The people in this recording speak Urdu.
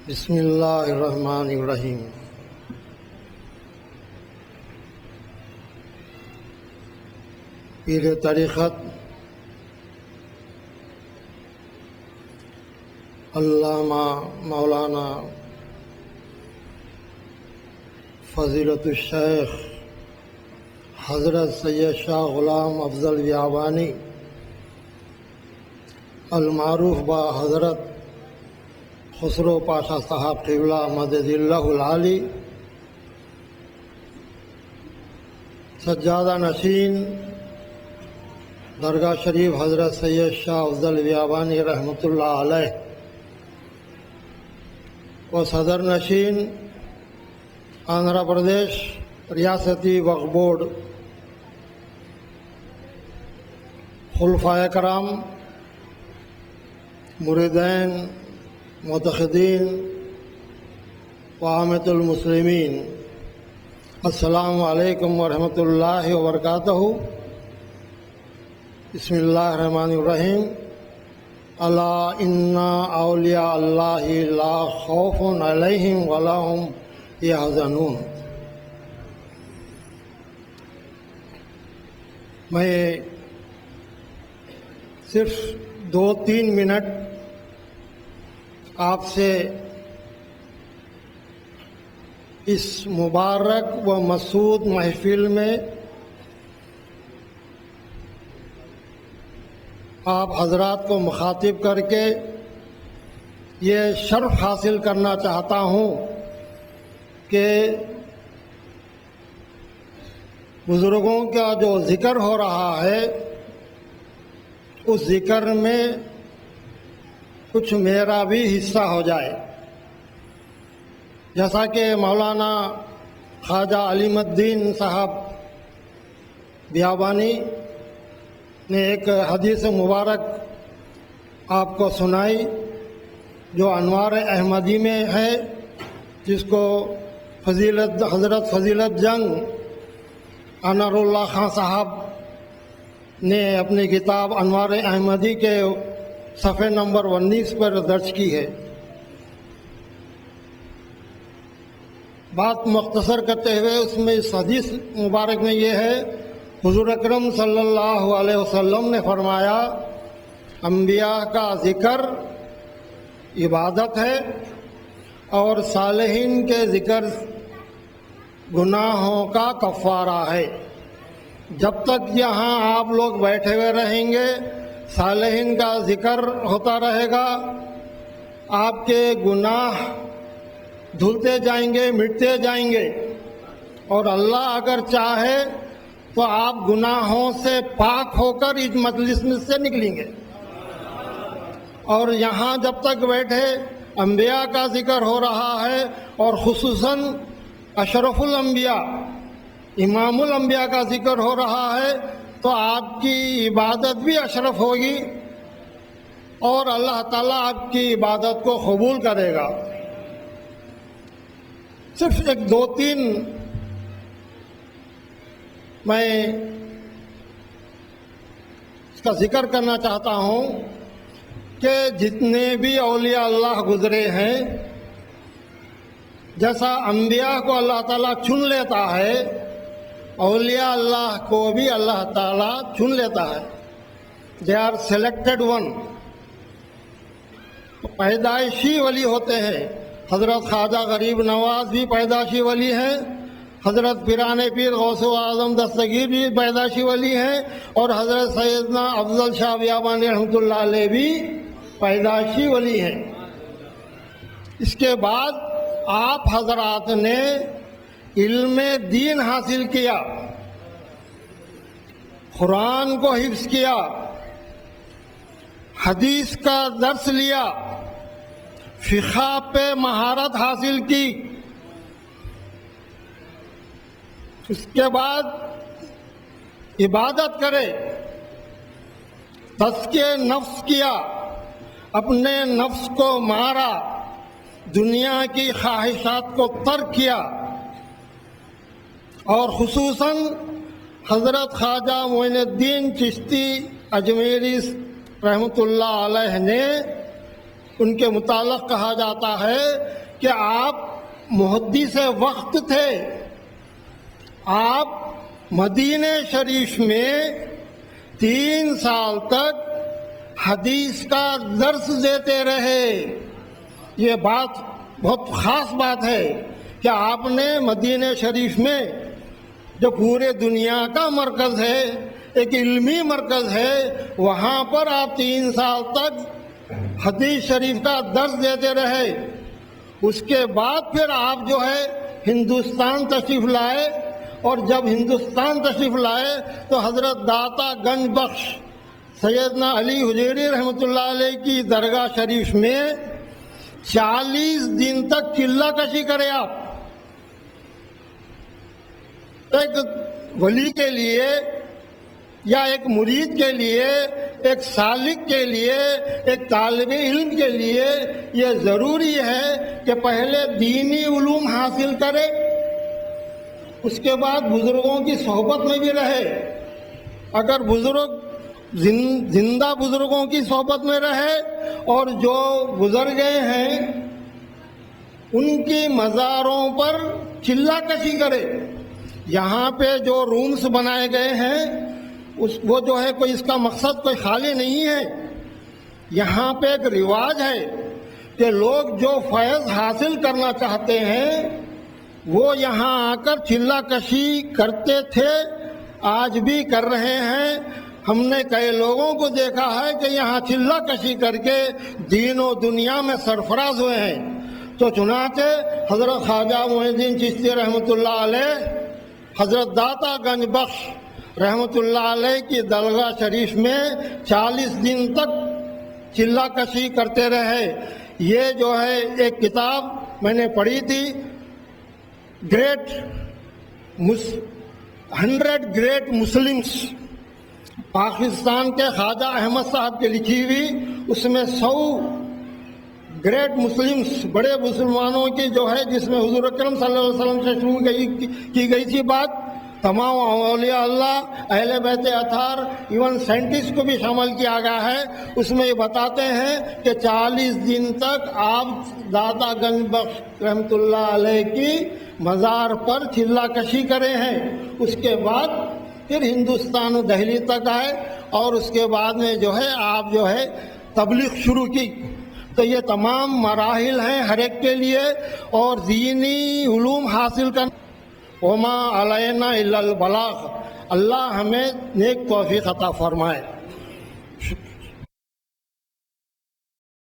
بسم اللہ الرحمن الرحیم۔ پیر طریقت علامہ مولانا فضیلت الشیخ حضرت سید شاہ غلام افضل بیابانی المعروف با حضرت خسرو پاشا صاحب قبلہ مدد اللہ العالی، سجادہ نشین درگاہ شریف حضرت سید شاہ افضل بیابانی رحمۃ اللہ علیہ و صدر نشین آندھرا پردیش ریاستی وقف بورڈ، خلفائے کرام، مریدین، معتقدین و عامة المسلمین، السلام علیکم ورحمۃ اللہ وبرکاتہ۔ بسم اللہ الرحمن الرحیم۔ الا ان اولیاء اللہ لا خوف علیہم ولا هم یحزنون۔ میں صرف 2-3 منٹ آپ سے اس مبارک و مسعود محفل میں آپ حضرات کو مخاطب کر کے یہ شرف حاصل کرنا چاہتا ہوں کہ بزرگوں کا جو ذکر ہو رہا ہے اس ذکر میں کچھ میرا بھی حصہ ہو جائے، جیسا کہ مولانا خواجہ علیم الدین صاحب بیابانی نے ایک حدیث مبارک آپ کو سنائی جو انوار احمدی میں ہے، جس کو حضرت فضیلت جنگ انار اللہ خان صاحب نے اپنی کتاب انوار احمدی کے صفحے نمبر 19 پر درج کی ہے۔ بات مختصر کرتے ہوئے اس میں اس حدیث مبارک میں یہ ہے، حضور اکرم صلی اللہ علیہ وسلم نے فرمایا انبیاء کا ذکر عبادت ہے اور صالحین کے ذکر گناہوں کا کفارہ ہے۔ جب تک یہاں آپ لوگ بیٹھے ہوئے رہیں گے صالحین کا ذکر ہوتا رہے گا، آپ کے گناہ دھلتے جائیں گے، مٹتے جائیں گے، اور اللہ اگر چاہے تو آپ گناہوں سے پاک ہو کر اس مجلس میں سے نکلیں گے۔ اور یہاں جب تک بیٹھے انبیاء کا ذکر ہو رہا ہے اور خصوصاً اشرف الانبیاء امام الانبیاء کا ذکر ہو رہا ہے تو آپ کی عبادت بھی اشرف ہوگی اور اللہ تعالیٰ آپ کی عبادت کو قبول کرے گا۔ صرف 2-3 میں اس کا ذکر کرنا چاہتا ہوں کہ جتنے بھی اولیاء اللہ گزرے ہیں، جیسا انبیاء کو اللہ تعالیٰ چن لیتا ہے، اولیاء اللہ کو بھی اللہ تعالیٰ چن لیتا ہے۔ دے آر سلیکٹڈ ون، پیدائشی ولی ہوتے ہیں۔ حضرت خواجہ غریب نواز بھی پیدائشی ولی ہیں، حضرت پیران پیر غوث اعظم دستگیر بھی پیدائشی ولی ہیں، اور حضرت سیدنا افضل شاہ بیابانی رحمۃ اللہ علیہ بھی پیدائشی ولی ہیں۔ اس کے بعد آپ حضرات نے علم دین حاصل کیا، قرآن کو حفظ کیا، حدیث کا درس لیا، فقہ پہ مہارت حاصل کی، اس کے بعد عبادت کرے، تزکیہ نفس کیا، اپنے نفس کو مارا، دنیا کی خواہشات کو ترک کیا، اور خصوصاً حضرت خواجہ معین الدین چشتی اجمیری رحمۃ اللہ علیہ نے ان کے متعلق کہا جاتا ہے کہ آپ محدث وقت تھے. آپ مدینہ شریف میں 3 سال تک حدیث کا درس دیتے رہے. یہ بات بہت خاص بات ہے کہ آپ نے مدینہ شریف میں جو پورے دنیا کا مرکز ہے، ایک علمی مرکز ہے، وہاں پر آپ 3 سال تک حدیث شریف کا درس دیتے رہے. اس کے بعد پھر آپ جو ہے ہندوستان تشریف لائے، اور جب ہندوستان تشریف لائے تو حضرت داتا گنج بخش سیدنا علی حجیری رحمۃ اللہ علیہ کی درگاہ شریف میں 40 دن تک چلہ کشی کرے. آپ ایک ولی کے لیے یا ایک مرید کے لیے، ایک سالک کے لیے، ایک طالب علم کے لیے یہ ضروری ہے کہ پہلے دینی علوم حاصل کرے، اس کے بعد بزرگوں کی صحبت میں بھی رہے. اگر بزرگ زندہ بزرگوں کی صحبت میں رہے اور جو گزر گئے ہیں ان کی مزاروں پر چلہ کشی کرے. یہاں پہ جو رومز بنائے گئے ہیں وہ جو ہے کوئی اس کا مقصد کوئی خالی نہیں ہے. یہاں پہ ایک رواج ہے کہ لوگ جو فیض حاصل کرنا چاہتے ہیں وہ یہاں آ کر چلہ کشی کرتے تھے، آج بھی کر رہے ہیں. ہم نے کئی لوگوں کو دیکھا ہے کہ یہاں چلہ کشی کر کے دین و دنیا میں سرفراز ہوئے ہیں. تو چنانچہ حضرت خواجہ معین الدین چشتی رحمۃ اللہ علیہ، حضرت داتا گنج بخش رحمۃ اللہ علیہ کی درگاہ شریف میں 40 دن تک چلہ کشی کرتے رہے. یہ جو ہے ایک کتاب میں نے پڑھی تھی، 100 گریٹ مسلمس، پاکستان کے خواجہ احمد صاحب کی لکھی ہوئی. اس میں 100 گریٹ مسلمس، بڑے مسلمانوں کی جو ہے، جس میں حضور اکرم صلی اللہ علیہ وسلم سے شروع کی گئی تھی بات، تمام اولیاء اللہ، اہل بیت اطہار، ایون سائنٹسٹ کو بھی شامل کیا گیا ہے. اس میں یہ بتاتے ہیں کہ 40 دن تک آپ داتا گنج بخش رحمۃ اللہ علیہ کی مزار پر چلہ کشی کرے ہیں. اس کے بعد پھر ہندوستان و دہلی تک آئے اور اس کے بعد میں جو ہے آپ جو ہے تبلیغ شروع کی. تو یہ تمام مراحل ہیں ہر ایک کے لیے، اور دینی علوم حاصل کرنا. وما علینا الا البلاغ. اللہ ہمیں نیک توفیق عطا فرمائے.